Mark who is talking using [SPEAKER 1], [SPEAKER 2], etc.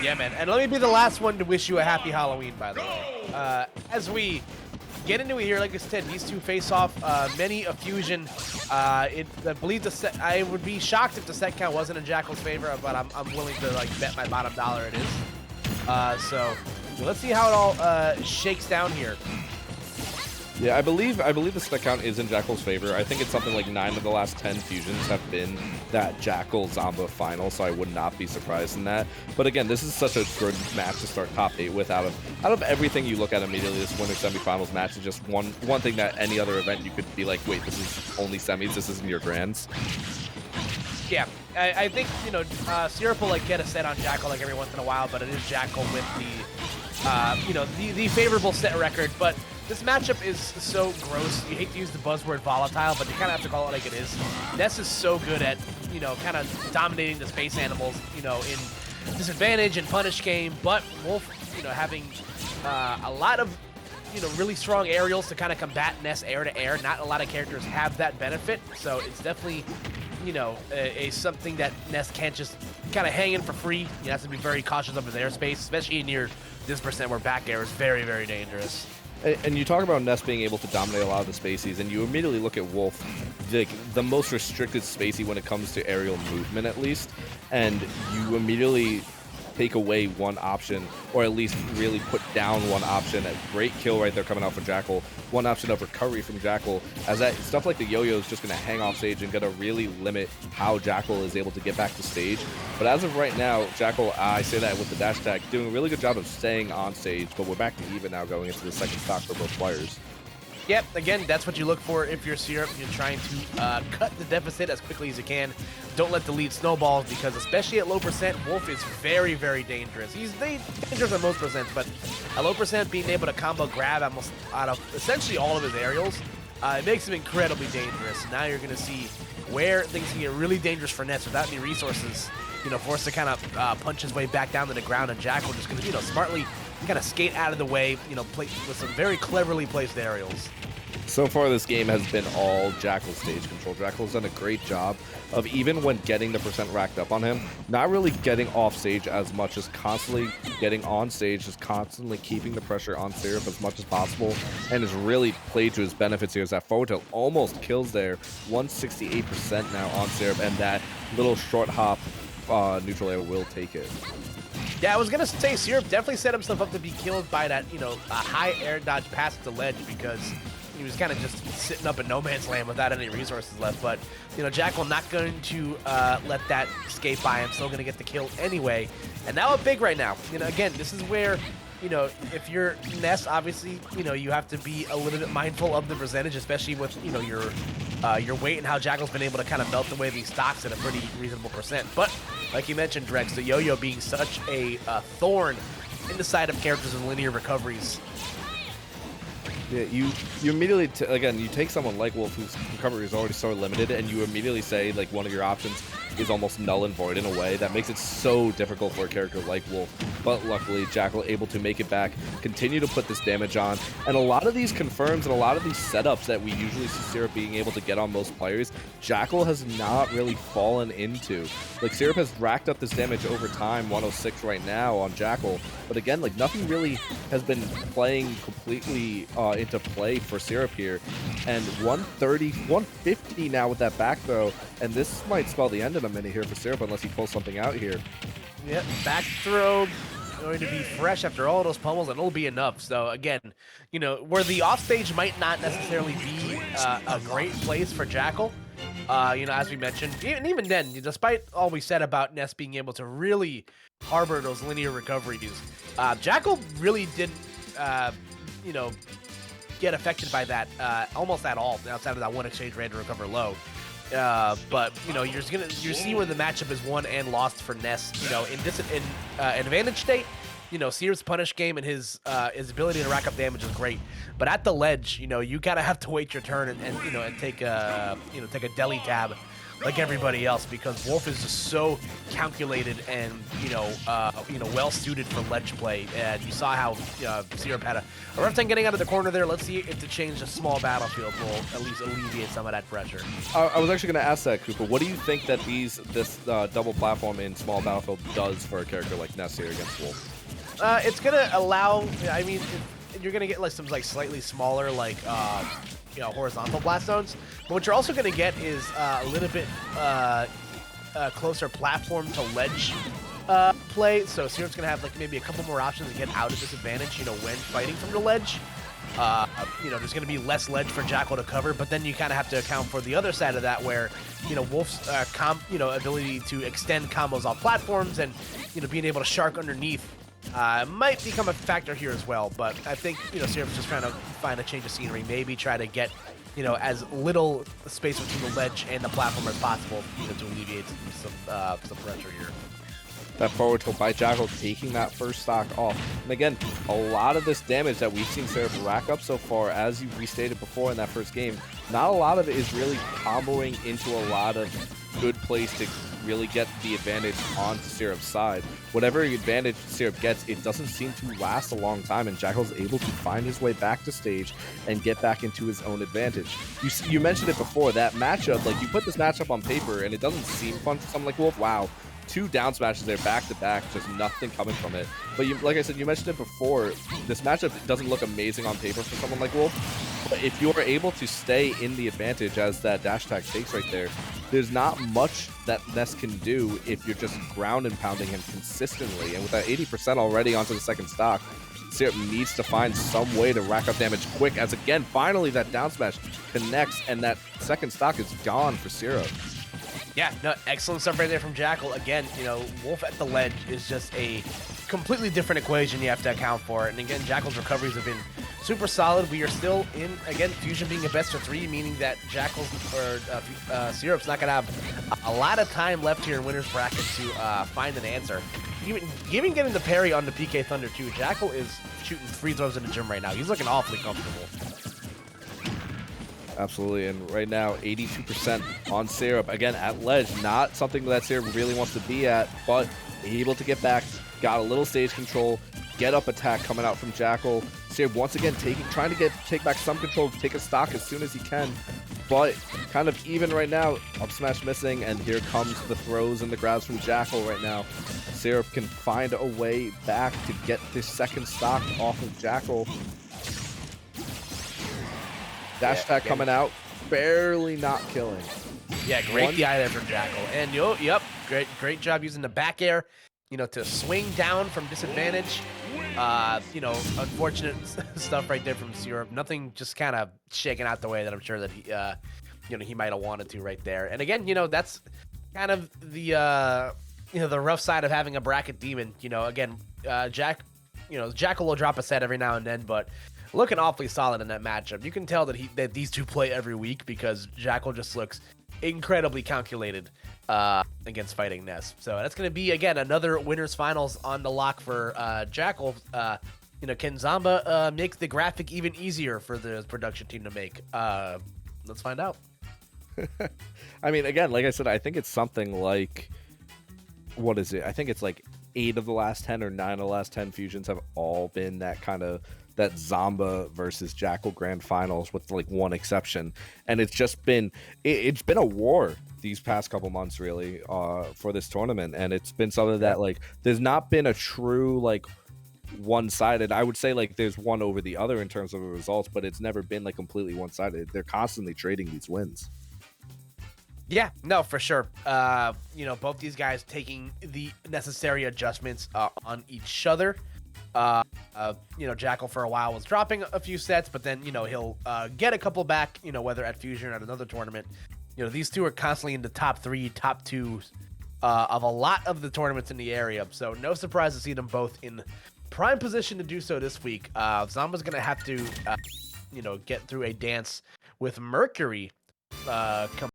[SPEAKER 1] Yeah, man. And let me be the last one to wish you a happy Halloween, by the way. As we get into it here, like I said, these two face off. Many a fusion. I believe the set. I would be shocked if the set count wasn't in Jakal's favor, but I'm willing to like bet my bottom dollar it is. So let's see how it all shakes down here.
[SPEAKER 2] Yeah, I believe the spec count is in Jakal's favor. I think it's something like 9 of the last 10 fusions have been that Jakal Zomba final, so I would not be surprised in that. But again, this is such a good match to start top 8 with. Out of everything you look at immediately, this winner semifinals match is just one thing that any other event you could be like, wait, this is only semis, this isn't your grands.
[SPEAKER 1] Yeah, I think, you know, Syrup will like get a set on Jakal like every once in a while, but it is Jakal with the, you know, the favorable set record. But this matchup is so gross. You hate to use the buzzword volatile, but you kind of have to call it like it is. Ness is so good at, you know, kind of dominating the space animals, you know, in disadvantage and punish game. But Wolf, you know, having a lot of, you know, really strong aerials to kind of combat Ness air to air. Not a lot of characters have that benefit, so it's definitely, you know, a something that Ness can't just kind of hang in for free. You have to be very cautious of his airspace, especially near this percent where back air is very, very dangerous.
[SPEAKER 2] And you talk about Ness being able to dominate a lot of the spacies, and you immediately look at Wolf, the most restricted spacey when it comes to aerial movement, at least, and you immediately take away one option, or at least really put down one option. A great kill right there coming out from Jakal. One option of recovery from Jakal, as that stuff like the yo-yo is just going to hang off stage and going to really limit how Jakal is able to get back to stage. But as of right now, Jakal, I say that with the dash tag, doing a really good job of staying on stage, but we're back to even now going into the second stock for both players.
[SPEAKER 1] Yep, again, that's what you look for if you're Syrup. You're trying to cut the deficit as quickly as you can. Don't let the lead snowball, because especially at low percent, Wolf is very, very dangerous. He's dangerous at most percents, but at low percent, being able to combo grab almost out of essentially all of his aerials, it makes him incredibly dangerous. Now you're going to see where things can get really dangerous for Ness without any resources, you know, forced to kind of punch his way back down to the ground, and Jakal just going to, you know, smartly kind of skate out of the way, you know, play with some very cleverly placed aerials.
[SPEAKER 2] So far, this game has been all Jakal stage control. Jakal's done a great job of, even when getting the percent racked up on him, not really getting off stage as much as constantly getting on stage, just constantly keeping the pressure on Syrup as much as possible, and has really played to his benefits here as that forward tilt almost kills there. 168% now on Syrup, and that little short hop neutral air will take it.
[SPEAKER 1] Yeah, I was going to say Syrup definitely set himself up to be killed by that, you know, a high air dodge past the ledge, because he was kind of just sitting up in no man's land without any resources left. But, you know, Jakal not going to let that escape by him, still going to get the kill anyway. And now up big right now. You know, again, this is where, you know, if you're Ness, obviously, you know, you have to be a little bit mindful of the percentage, especially with, you know, your weight and how Jakal's been able to kind of melt away these stocks at a pretty reasonable percent. But like you mentioned, Drex, the yo-yo being such a thorn in the side of characters with linear recoveries.
[SPEAKER 2] Yeah, you immediately, again, you take someone like Wolf, whose recovery is already so limited, and you immediately say, like, one of your options is almost null and void in a way that makes it so difficult for a character like Wolf. But luckily, Jakal able to make it back, continue to put this damage on, and a lot of these confirms and a lot of these setups that we usually see Syrup being able to get on most players, Jakal has not really fallen into. Like, Syrup has racked up this damage over time, 106 right now on Jakal, but again, like, nothing really has been playing completely into play for Syrup here. And 130, 150 now with that back throw, and this might spell the end in a minute here for Syrup unless he pulls something out here.
[SPEAKER 1] Yep, back throw going to be fresh after all those pummels, and it'll be enough. So again, you know, where the offstage might not necessarily be a great place for Jakal, you know, as we mentioned, and even then, despite all we said about Ness being able to really harbor those linear recoveries, Jakal really didn't, you know, get affected by that almost at all, outside of that one exchange ran to recover low. But you know, you see where the matchup is won and lost for Ness. You know, in advantage state, you know, Syrup's punish game and his ability to rack up damage is great. But at the ledge, you know, you gotta have to wait your turn and you know, and take a deli tab like everybody else, because Wolf is just so calculated and well suited for ledge play. And you saw how Syrup had a rough time getting out of the corner there. Let's see if the change to small battlefield will at least alleviate some of that pressure.
[SPEAKER 2] I was actually going to ask that, Cooper. What do you think that this double platform in small battlefield does for a character like Ness here against Wolf?
[SPEAKER 1] It's gonna allow. I mean, you're gonna get like some slightly smaller horizontal blast zones, but what you're also gonna get is a little bit closer platform to ledge play. So Syrup's gonna have like maybe a couple more options to get out of disadvantage, when fighting from the ledge. There's going to be less ledge for Jakal to cover, but then you kind of have to account for the other side of that where, Wolf's, ability to extend combos off platforms and, being able to shark underneath might become a factor here as well. But I think, Syrup's just trying to find a change of scenery, maybe try to get, as little space between the ledge and the platform as possible, to alleviate some pressure here.
[SPEAKER 2] That forward tilt by Jakal taking that first stock off. And again, a lot of this damage that we've seen Syrup rack up so far, as you restated before in that first game, not a lot of it is really comboing into a lot of good plays to really get the advantage onto Syrup's side. Whatever advantage Syrup gets, it doesn't seem to last a long time, and Jakal's able to find his way back to stage and get back into his own advantage. You mentioned it before, that matchup, like you put this matchup on paper and it doesn't seem fun for someone like Wolf. Wow. 2 down smashes there back to back, just nothing coming from it. But like I said, you mentioned it before, this matchup doesn't look amazing on paper for someone like Wolf. But if you're able to stay in the advantage as that dash attack takes right there, there's not much that Ness can do if you're just ground and pounding him consistently. And with that 80% already onto the second stock, Syrup needs to find some way to rack up damage quick, as again, finally that down smash connects and that second stock is gone for Syrup.
[SPEAKER 1] Yeah, no, excellent stuff right there from Jakal. Again, Wolf at the ledge is just a completely different equation you have to account for. And again, Jakal's recoveries have been super solid. We are still in, again, Fusion being a best of 3, meaning that Syrup's not going to have a lot of time left here in winner's bracket to find an answer. Even getting the parry on the PK Thunder too, Jakal is shooting free throws in the gym right now. He's looking awfully comfortable.
[SPEAKER 2] Absolutely, and right now 82% on Syrup. Again, at ledge, not something that Syrup really wants to be at, but able to get back, got a little stage control, get up attack coming out from Jakal. Syrup once again trying to take back some control, take a stock as soon as he can, but kind of even right now, up smash missing, and here comes the throws and the grabs from Jakal right now. Syrup can find a way back to get this second stock off of Jakal. Dash attack coming out, barely not killing.
[SPEAKER 1] Yeah, great DI there from Jakal. And great job using the back air, to swing down from disadvantage. Unfortunate stuff right there from Syrup. Nothing just kind of shaking out the way that I'm sure that he might have wanted to right there. And again, that's kind of the rough side of having a bracket demon. Again, Jakal will drop a set every now and then, but looking awfully solid in that matchup. You can tell that these two play every week because Jakal just looks incredibly calculated against fighting Ness. So that's going to be, again, another winners finals on the lock for Jakal. Can Zamba make the graphic even easier for the production team to make? Let's find out.
[SPEAKER 2] I mean, again, like I said, I think it's something like, what is it? I think it's like 8 of the last 10 or 9 of the last 10 fusions have all been that kind of that Zamba versus Jakal grand finals, with like one exception, and it's just been it's been a war these past couple months really for this tournament, and it's been something that like there's not been a true like one-sided. I would say like there's one over the other in terms of the results, but it's never been like completely one-sided. They're constantly trading these wins.
[SPEAKER 1] Yeah, no, for sure. Both these guys taking the necessary adjustments on each other. Jakal for a while was dropping a few sets, but then, he'll get a couple back, whether at Fusion or at another tournament. These two are constantly in the top 3, top 2 of a lot of the tournaments in the area. So no surprise to see them both in prime position to do so this week. Zamba's going to have to, get through a dance with Mercury